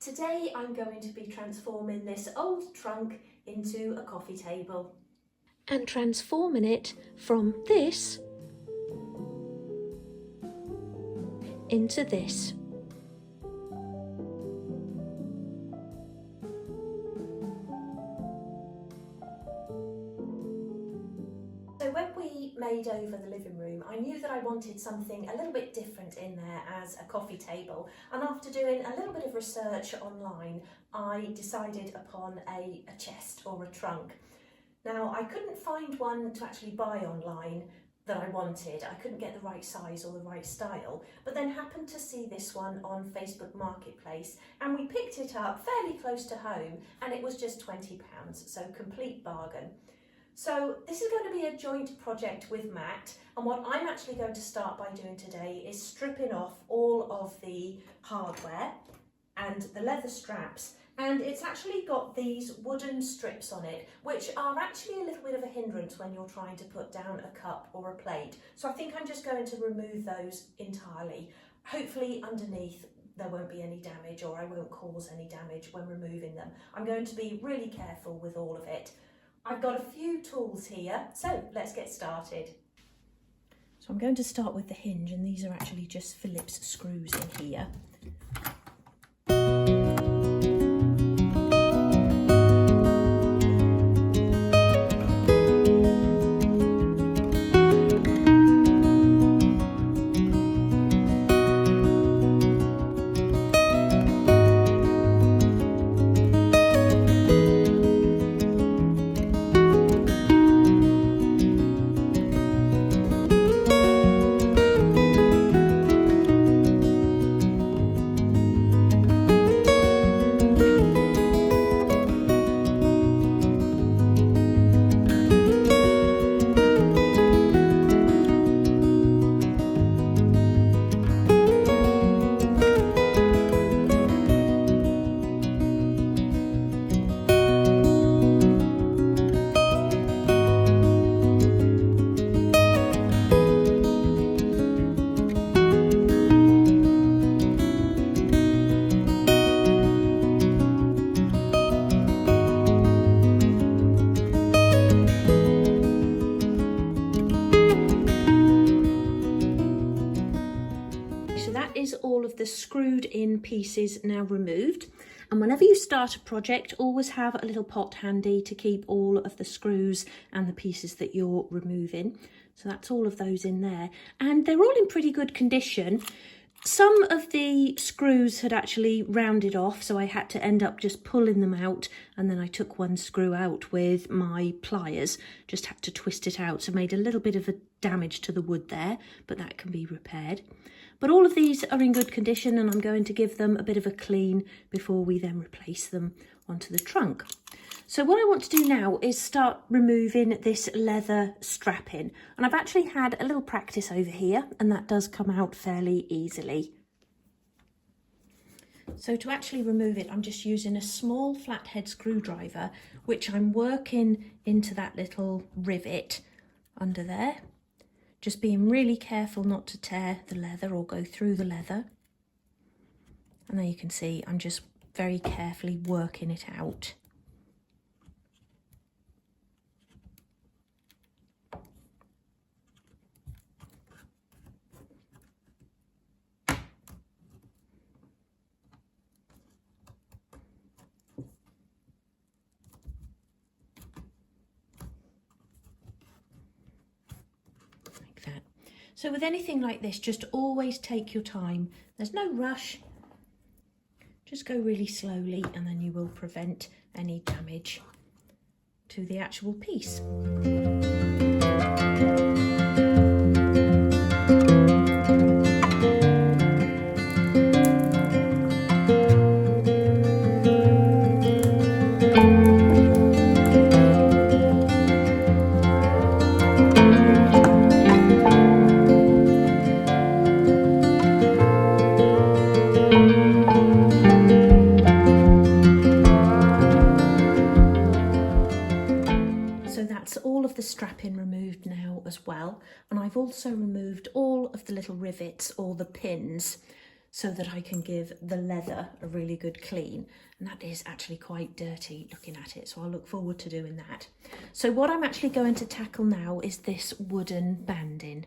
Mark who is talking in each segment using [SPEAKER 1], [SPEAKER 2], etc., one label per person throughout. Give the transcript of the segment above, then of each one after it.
[SPEAKER 1] Today I'm going to be transforming this old trunk into a coffee table.
[SPEAKER 2] And transforming it from this into this.
[SPEAKER 1] So when we made over the living room, I knew that I wanted something a little bit different in there as a coffee table. And after doing a little bit of research online, I decided upon a chest or a trunk. Now, I couldn't find one to actually buy online that I wanted. I couldn't get the right size or the right style, but then happened to see this one on Facebook Marketplace, and we picked it up fairly close to home, and it was just £20, so complete bargain. So this is going to be a joint project with Matt, and what I'm actually going to start by doing today is stripping off all of the hardware and the leather straps, and it's actually got these wooden strips on it, which are actually a little bit of a hindrance when you're trying to put down a cup or a plate. So I think I'm just going to remove those entirely. Hopefully underneath there won't be any damage, or I won't cause any damage when removing them. I'm going to be really careful with all of it. I've got a few tools here, so let's get started. So I'm going to start with the hinge, and these are actually just Phillips screws in here. Is all of the screwed in pieces now removed, and whenever you start a project, always have a little pot handy to keep all of the screws and the pieces that you're removing. So that's all of those in there, and they're all in pretty good condition. Some of the screws had actually rounded off, so I had to end up just pulling them out, and then I took one screw out with my pliers, just had to twist it out, so made a little bit of a damage to the wood there, but that can be repaired. But all of these are in good condition, and I'm going to give them a bit of a clean before we then replace them onto the trunk. So what I want to do now is start removing this leather strapping, and I've actually had a little practice over here, and that does come out fairly easily. So to actually remove it, I'm just using a small flathead screwdriver, which I'm working into that little rivet under there. Just being really careful not to tear the leather or go through the leather. And there you can see I'm just very carefully working it out. That. So with anything like this, just always take your time. There's no rush. Just go really slowly, and then you will prevent any damage to the actual piece. All of the strapping removed now as well, and I've also removed all of the little rivets or the pins. so that I can give the leather a really good clean. And that is actually quite dirty looking at it, so I'll look forward to doing that. So what I'm actually going to tackle now is this wooden banding.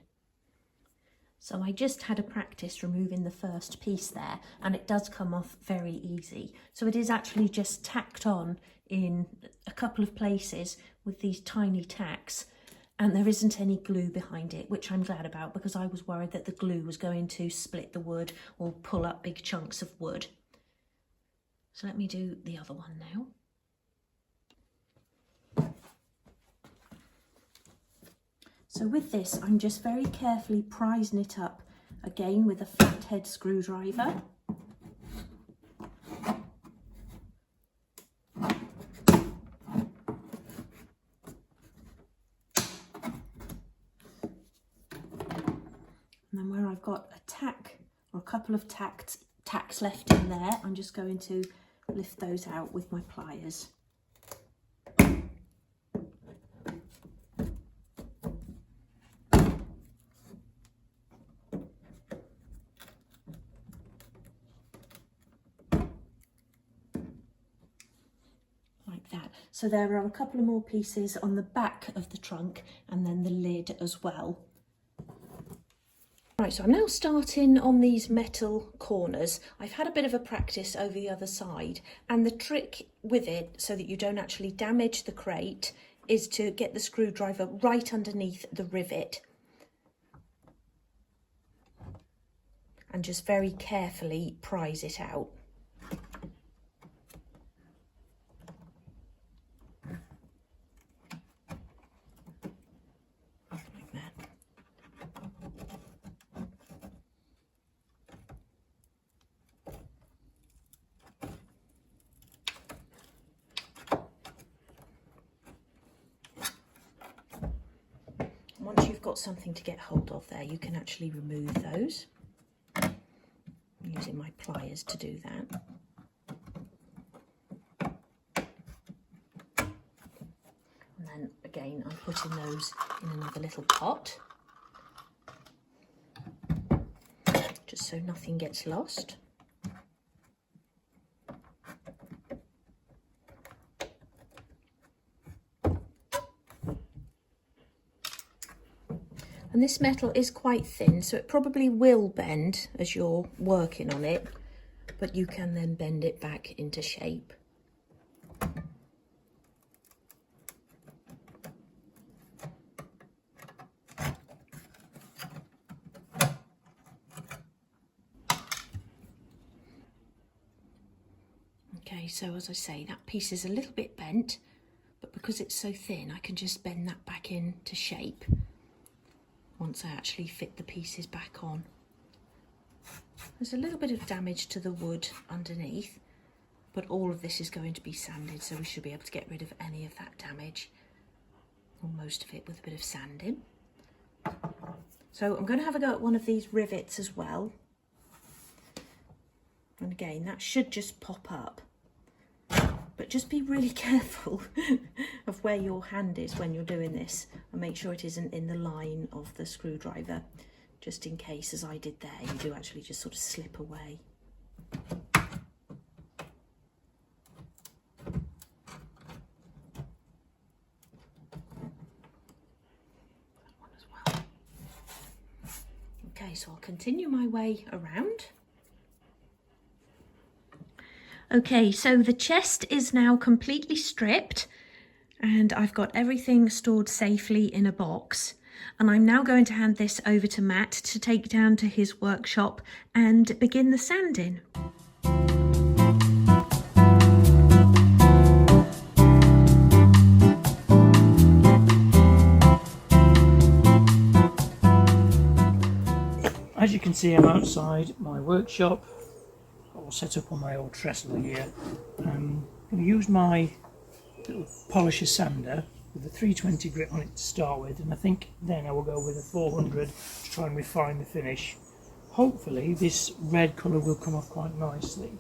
[SPEAKER 1] So I just had a practice removing the first piece there, and it does come off very easy. So it is actually just tacked on in a couple of places with these tiny tacks, and there isn't any glue behind it, which I'm glad about, because I was worried that the glue was going to split the wood or pull up big chunks of wood. So let me do the other one now. So with this, I'm just very carefully prising it up again with a flathead screwdriver. And then where I've got a tack or a couple of tacks left in there, I'm just going to lift those out with my pliers. Like that. So there are a couple of more pieces on the back of the trunk and then the lid as well. Right, so I'm now starting on these metal corners. I've had a bit of a practice over the other side, and the trick with it, so that you don't actually damage the crate, is to get the screwdriver right underneath the rivet and just very carefully prise it out. Once you've got something to get hold of there, you can actually remove those. I'm using my pliers to do that. And then again, I'm putting those in another little pot, just so nothing gets lost. And this metal is quite thin, so it probably will bend as you're working on it, but you can then bend it back into shape. Okay, so as I say, that piece is a little bit bent, but because it's so thin, I can just bend that back into shape once I actually fit the pieces back on. There's a little bit of damage to the wood underneath, but all of this is going to be sanded, so we should be able to get rid of any of that damage, or most of it, with a bit of sanding. So I'm going to have a go at one of these rivets as well. And again, that should just pop up. But just be really careful of where your hand is when you're doing this, and make sure it isn't in the line of the screwdriver, just in case, as I did there, you do actually just sort of slip away. That one as well. Okay, so I'll continue my way around. Okay, so the chest is now completely stripped and I've got everything stored safely in a box. And I'm now going to hand this over to Matt to take down to his workshop and begin the sanding.
[SPEAKER 3] As you can see, I'm outside my workshop, all set up on my old trestle here. I'm going to use my little polisher sander with a 320 grit on it to start with, and I think then I will go with a 400 to try and refine the finish. Hopefully this red colour will come off quite nicely.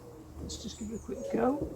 [SPEAKER 3] Let's just give it a quick go.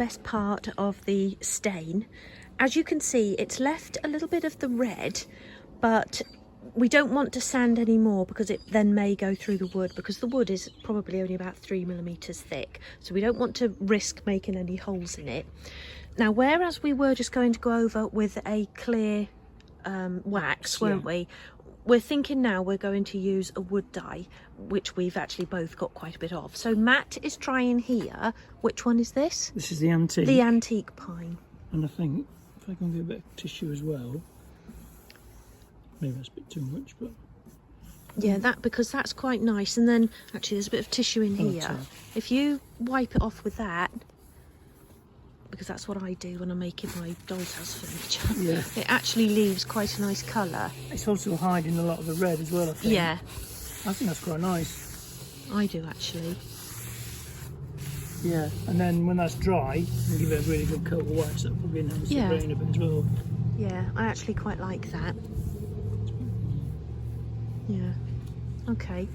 [SPEAKER 2] best part of the stain. As you can see, it's left a little bit of the red, but we don't want to sand any more because it then may go through the wood, because the wood is probably only about 3mm thick, so we don't want to risk making any holes in it. Now, whereas we were just going to go over with a clear wax, weren't we? We're thinking now we're going to use a wood dye, which we've actually both got quite a bit of. So Matt is trying here. Which one is this?
[SPEAKER 3] This is the antique.
[SPEAKER 2] The antique pine.
[SPEAKER 3] And I think if I can get a bit of tissue as well, maybe that's a bit too much, but
[SPEAKER 2] yeah, because that's quite nice. And then actually there's a bit of tissue in here. If you wipe it off with that, because that's what I do when I'm making my doll's house furniture.
[SPEAKER 3] Yeah.
[SPEAKER 2] It actually leaves quite a nice colour.
[SPEAKER 3] It's also hiding a lot of the red as well, I think.
[SPEAKER 2] Yeah.
[SPEAKER 3] I think that's quite nice.
[SPEAKER 2] I do actually.
[SPEAKER 3] Yeah, and then when that's dry, we'll give it a really good coat of wax. That'll probably enhance the grain a bit as well.
[SPEAKER 2] Yeah, I actually quite like that. Yeah. Okay.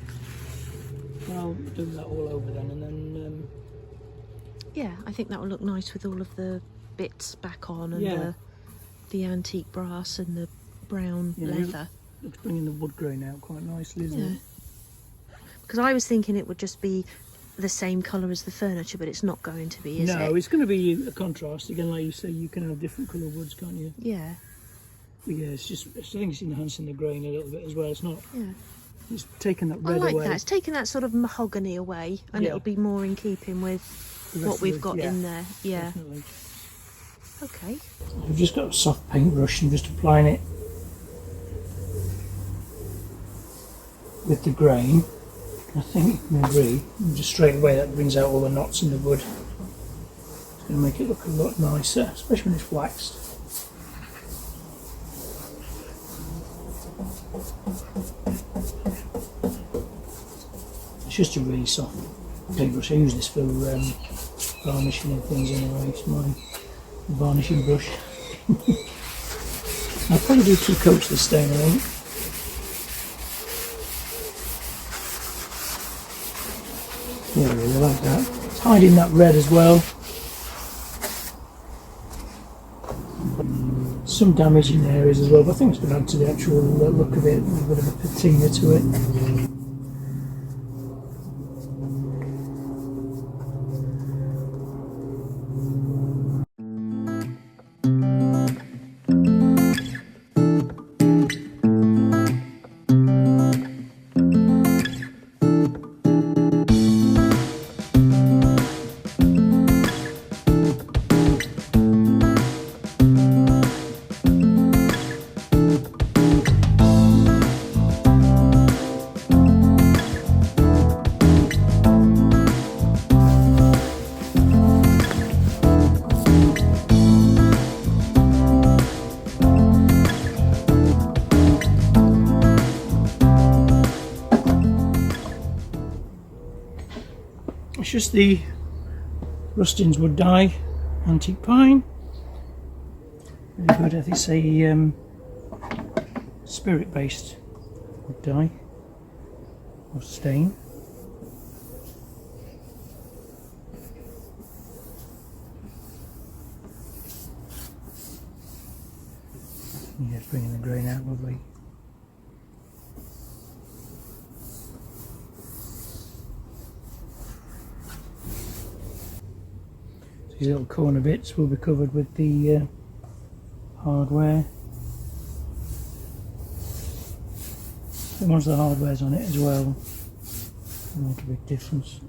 [SPEAKER 3] Well, I'll do that all over then, and then
[SPEAKER 2] yeah, I think that will look nice with all of the bits back on, and the antique brass and the brown leather.
[SPEAKER 3] It's bringing the wood grain out quite nicely, isn't it?
[SPEAKER 2] Because I was thinking it would just be the same colour as the furniture, but it's not going to be, is it?
[SPEAKER 3] No, it's going to be a contrast. Again, like you say, you can have different colour woods, can't you?
[SPEAKER 2] Yeah.
[SPEAKER 3] But yeah, it's just, I think it's enhancing the grain a little bit as well. It's not,
[SPEAKER 2] Yeah.
[SPEAKER 3] it's taking that red away.
[SPEAKER 2] I like that. It's taking that sort of mahogany away, and it'll be more in keeping with what we've got in there. Yeah.
[SPEAKER 3] Definitely.
[SPEAKER 2] Okay.
[SPEAKER 3] I've just got a soft paintbrush and just applying it with the grain. I think you can agree, just straight away that brings out all the knots in the wood. It's going to make it look a lot nicer, especially when it's waxed. It's just a really soft paintbrush. I use this for varnishing and things anyway. It's my varnishing brush. I'll probably do 2 coats of the stain, I think. Yeah, I really like that. It's hiding that red as well. Some damage in areas as well, but I think it's going to add to the actual look of it, a bit of a patina to it. It's just the Rustin's wood dye, antique pine. Really good. I think it's a spirit-based wood dye or stain. Yeah, it's bringing the grain out lovely. These little corner bits will be covered with the hardware. And once the hardware's on it as well, it'll make a big difference.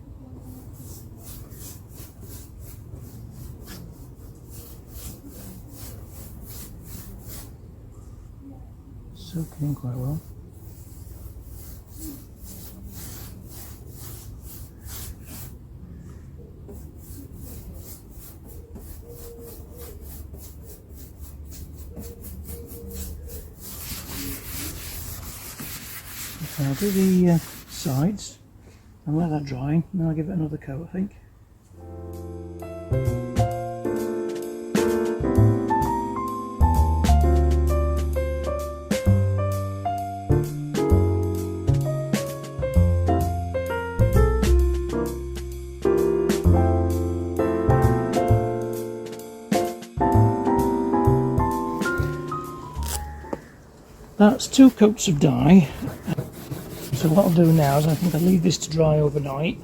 [SPEAKER 3] Soaking in quite well. Okay, I'll do the sides and let that dry, and then I'll give it another coat, I think. That's 2 coats of dye. So what I'll do now is I think I'll leave this to dry overnight,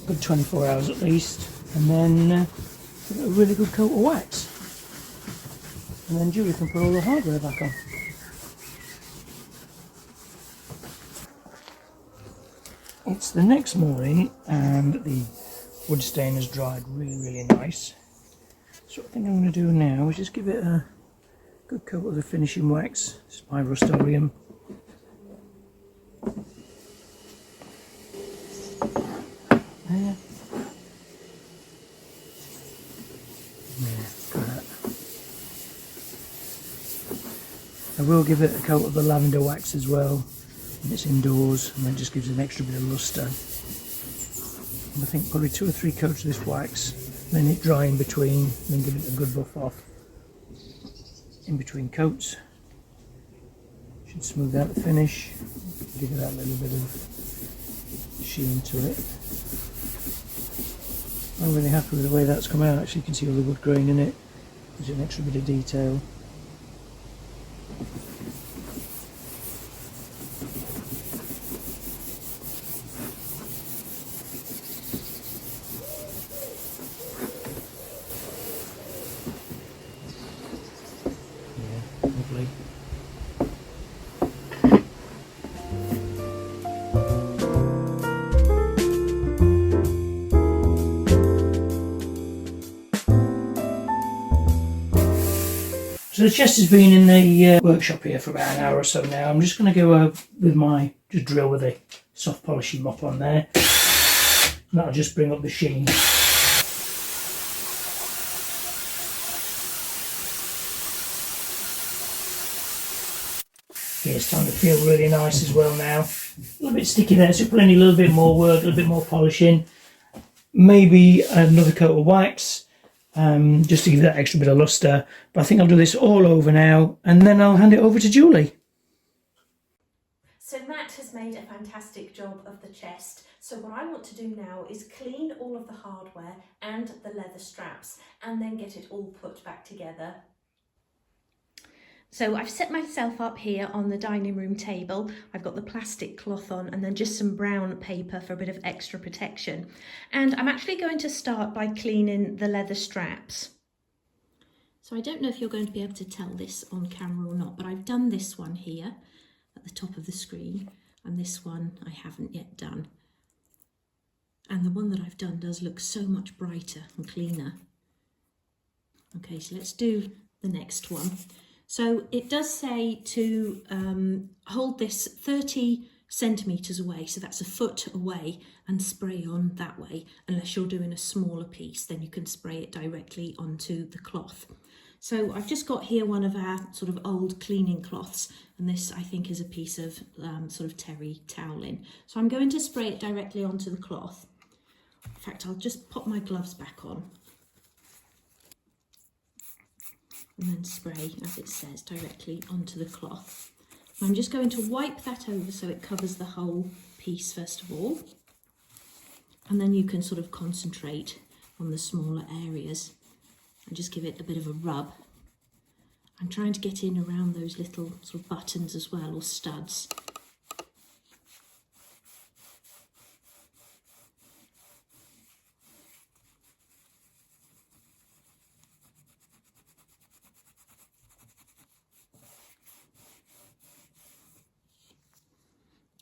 [SPEAKER 3] good 24 hours at least, and then give it a really good coat of wax. And then Julie can put all the hardware back on. It's the next morning and the wood stain has dried really nice. So what I think I'm going to do now is just give it a good coat of the finishing wax. This is my Rust-Oleum. There. I will give it a coat of the lavender wax as well when it's indoors, and that just gives it an extra bit of lustre. And I think probably 2 or 3 coats of this wax, then it dry in between, then give it a good buff off in between coats. Should smooth out the finish, give it that little bit of sheen to it. I'm really happy with the way that's come out. Actually, you can see all the wood grain in it. Gives it an extra bit of detail. Yeah, lovely. So the chest has been in the workshop here for about an hour or so now. I'm just going to go with my, just drill with a soft polishing mop on there. And that'll just bring up the sheen. Yeah, it's starting to feel really nice as well now. A little bit sticky there, so plenty, a little bit more work, a little bit more polishing. Maybe another coat of wax. Just to give that extra bit of lustre, but I think I'll do this all over now and then I'll hand it over to Julie.
[SPEAKER 1] So Matt has made a fantastic job of the chest. So what I want to do now is clean all of the hardware and the leather straps and then get it all put back together.
[SPEAKER 2] So I've set myself up here on the dining room table. I've got the plastic cloth on and then just some brown paper for a bit of extra protection. And I'm actually going to start by cleaning the leather straps. So I don't know if you're going to be able to tell this on camera or not, but I've done this one here at the top of the screen, and this one I haven't yet done. And the one that I've done does look so much brighter and cleaner. Okay, so let's do the next one. So it does say to hold this 30 centimetres away, so that's a foot away, and spray on that way. Unless you're doing a smaller piece, then you can spray it directly onto the cloth. So I've just got here one of our sort of old cleaning cloths, and this I think is a piece of sort of terry toweling. So I'm going to spray it directly onto the cloth. In fact, I'll just pop my gloves back on. And then spray, as it says, directly onto the cloth. I'm just going to wipe that over so it covers the whole piece first of all. And then you can sort of concentrate on the smaller areas and just give it a bit of a rub. I'm trying to get in around those little sort of buttons as well, or studs.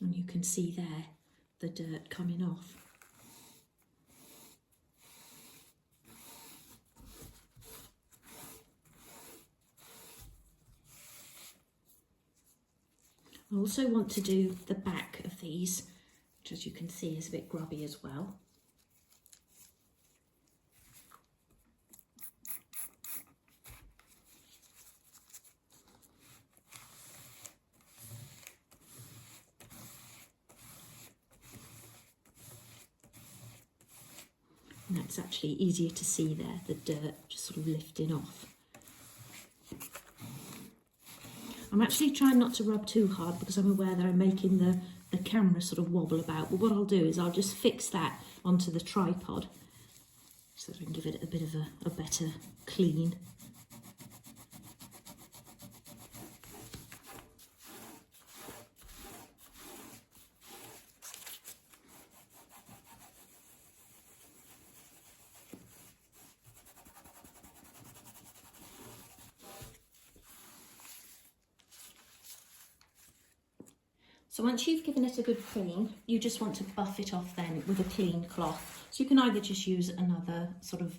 [SPEAKER 2] And you can see there the dirt coming off. I also want to do the back of these, which as you can see is a bit grubby as well. And that's actually easier to see there, the dirt just sort of lifting off. I'm actually trying not to rub too hard because I'm aware that I'm making the camera sort of wobble about, but what I'll do is I'll just fix that onto the tripod so that I can give it a bit of a better clean. So once you've given it a good clean, you just want to buff it off then with a clean cloth. So you can either just use another sort of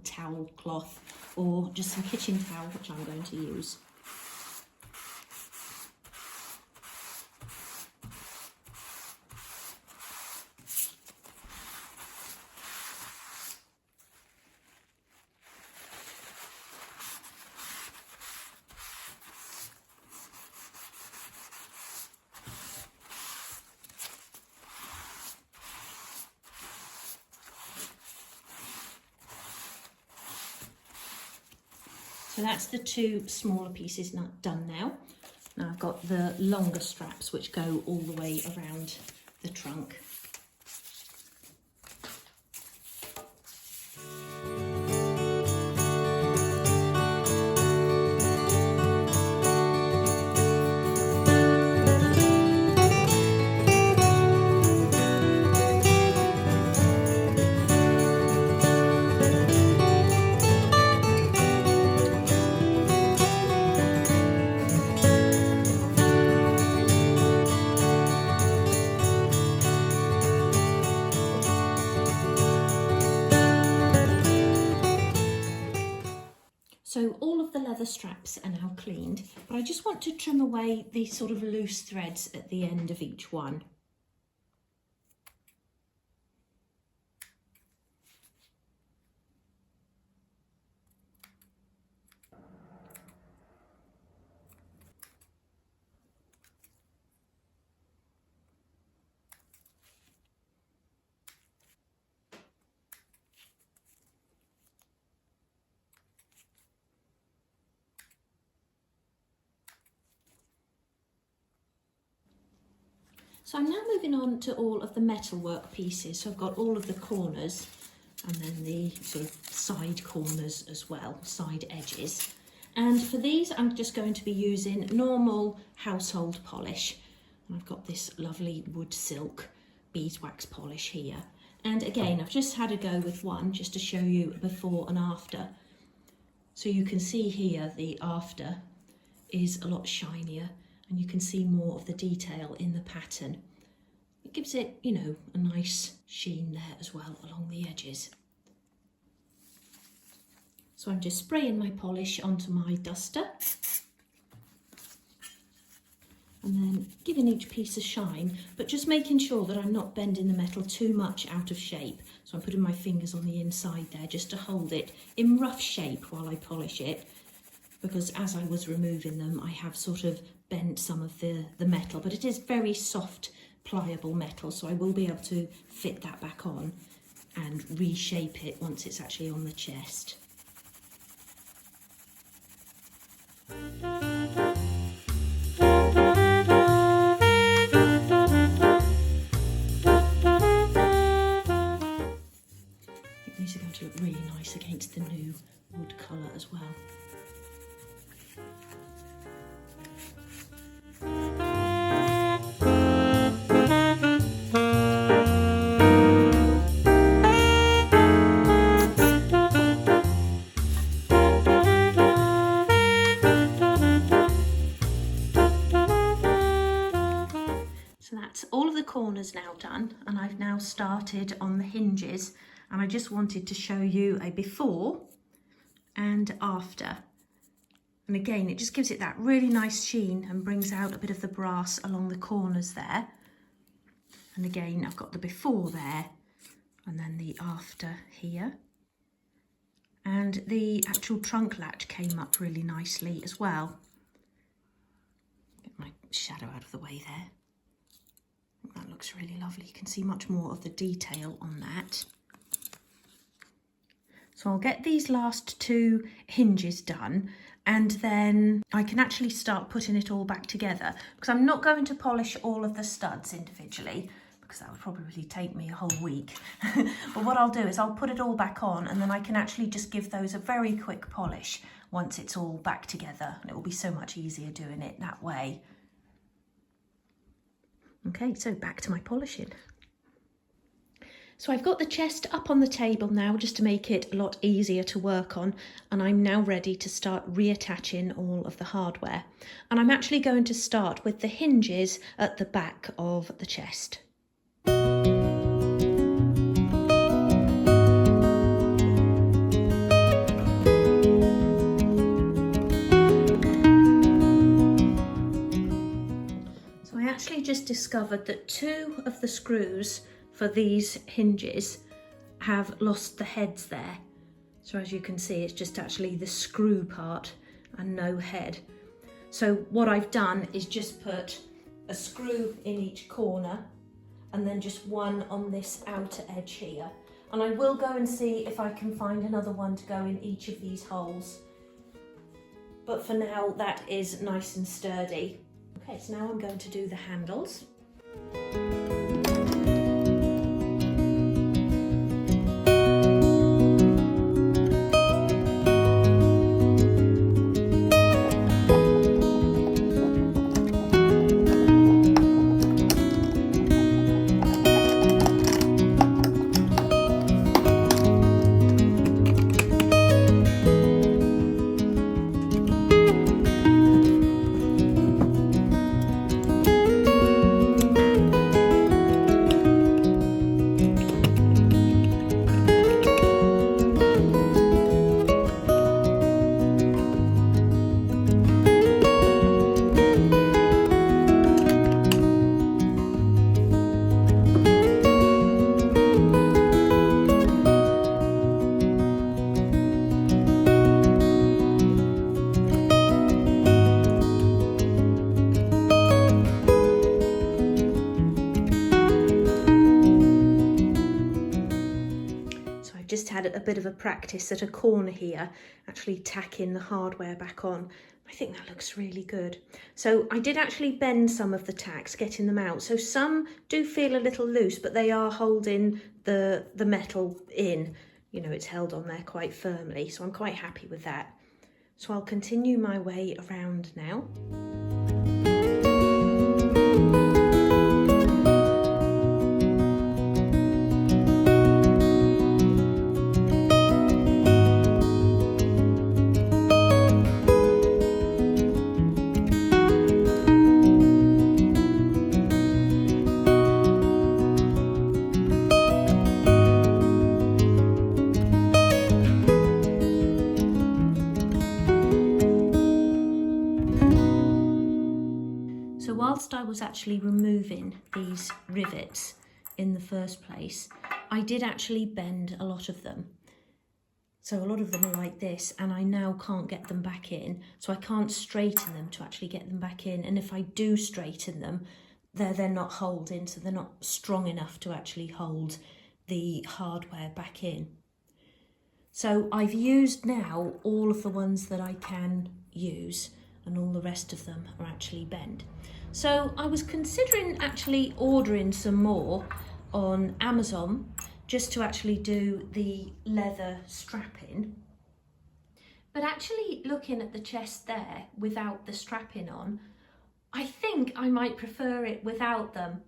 [SPEAKER 2] towel cloth or just some kitchen towel, which I'm going to use. So that's the two smaller pieces done now. Now I've got the longer straps which go all the way around the trunk. So all of the leather straps are now cleaned, but I just want to trim away the sort of loose threads at the end of each one. So I'm now moving on to all of the metalwork pieces. So I've got all of the corners and then the sort of side corners as well, side edges. And for these, I'm just going to be using normal household polish. And I've got this lovely wood silk beeswax polish here. And again, I've just had a go with one just to show you before and after. So you can see here the after is a lot shinier, and you can see more of the detail in the pattern. It gives it, you know, a nice sheen there as well along the edges. So I'm just spraying my polish onto my duster and then giving each piece a shine, but just making sure that I'm not bending the metal too much out of shape. So I'm putting my fingers on the inside there just to hold it in rough shape while I polish it, because as I was removing them, I have sort of bent some of the metal, but it is very soft, pliable metal, so I will be able to fit that back on and reshape it once it's actually on the chest. These are going to look really nice against the new wood colour as well. So that's all of the corners now done, and I've now started on the hinges, and I just wanted to show you a before and after. And again, it just gives it that really nice sheen and brings out a bit of the brass along the corners there. And again, I've got the before there and then the after here. And the actual trunk latch came up really nicely as well. Get my shadow out of the way there. That looks really lovely. You can see much more of the detail on that. So I'll get these last two hinges done, and then I can actually start putting it all back together, because I'm not going to polish all of the studs individually, because that would probably take me a whole week. But what I'll do is I'll put it all back on, and then I can actually just give those a very quick polish once it's all back together, and it will be so much easier doing it that way. Okay, so back to my polishing. So I've got the chest up on the table now just to make it a lot easier to work on, and I'm now ready to start reattaching all of the hardware. And I'm actually going to start with the hinges at the back of the chest. So I actually just discovered that 2 of the screws for these hinges have lost the heads there. So as you can see, it's just actually the screw part and no head. So what I've done is just put a screw in each corner and then just one on this outer edge here. And I will go and see if I can find another one to go in each of these holes. But for now, that is nice and sturdy. Okay, so now I'm going to do the handles. Just had a bit of a practice at a corner here, actually tacking the hardware back on. I think that looks really good. So I did actually bend some of the tacks, getting them out. So some do feel a little loose, but they are holding the metal in. You know, it's held on there quite firmly, so I'm quite happy with that. So I'll continue my way around now. Whilst I was actually removing these rivets in the first place, I did actually bend a lot of them. So a lot of them are like this, and I now can't get them back in. So I can't straighten them to actually get them back in. And if I do straighten them, they're not holding, so they're not strong enough to actually hold the hardware back in. So I've used now all of the ones that I can use, and all the rest of them are actually bent. So I was considering actually ordering some more on Amazon just to actually do the leather strapping. But actually looking at the chest there without the strapping on, I think I might prefer it without them.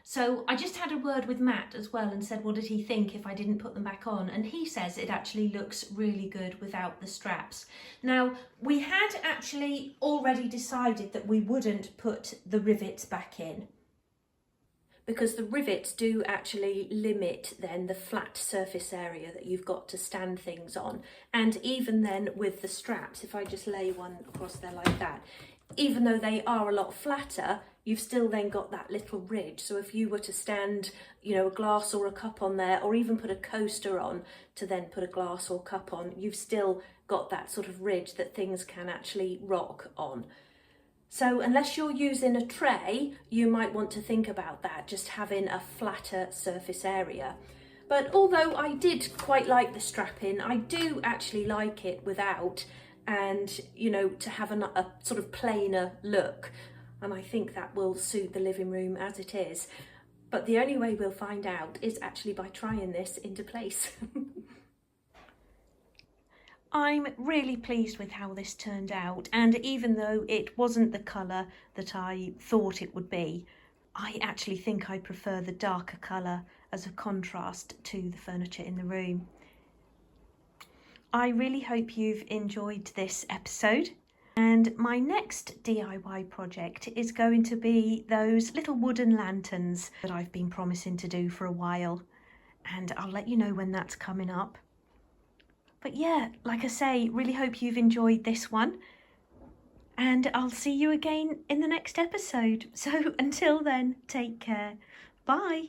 [SPEAKER 2] So I just had a word with Matt as well and said, what did he think if I didn't put them back on? And he says it actually looks really good without the straps. Now, we had actually already decided that we wouldn't put the rivets back in, because the rivets do actually limit then the flat surface area that you've got to stand things on. And even then with the straps, if I just lay one across there like that, even though they are a lot flatter, you've still then got that little ridge. So if you were to stand, you know, a glass or a cup on there, or even put a coaster on to then put a glass or cup on, you've still got that sort of ridge that things can actually rock on. So unless you're using a tray, you might want to think about that, just having a flatter surface area. But although I did quite like the strapping, I do actually like it without, and, you know, to have a sort of plainer look. And I think that will suit the living room as it is. But the only way we'll find out is actually by trying this into place. I'm really pleased with how this turned out, and even though it wasn't the colour that I thought it would be, I actually think I prefer the darker colour as a contrast to the furniture in the room. I really hope you've enjoyed this episode. And my next DIY project is going to be those little wooden lanterns that I've been promising to do for a while. And I'll let you know when that's coming up. But yeah, like I say, really hope you've enjoyed this one. And I'll see you again in the next episode. So until then, take care. Bye.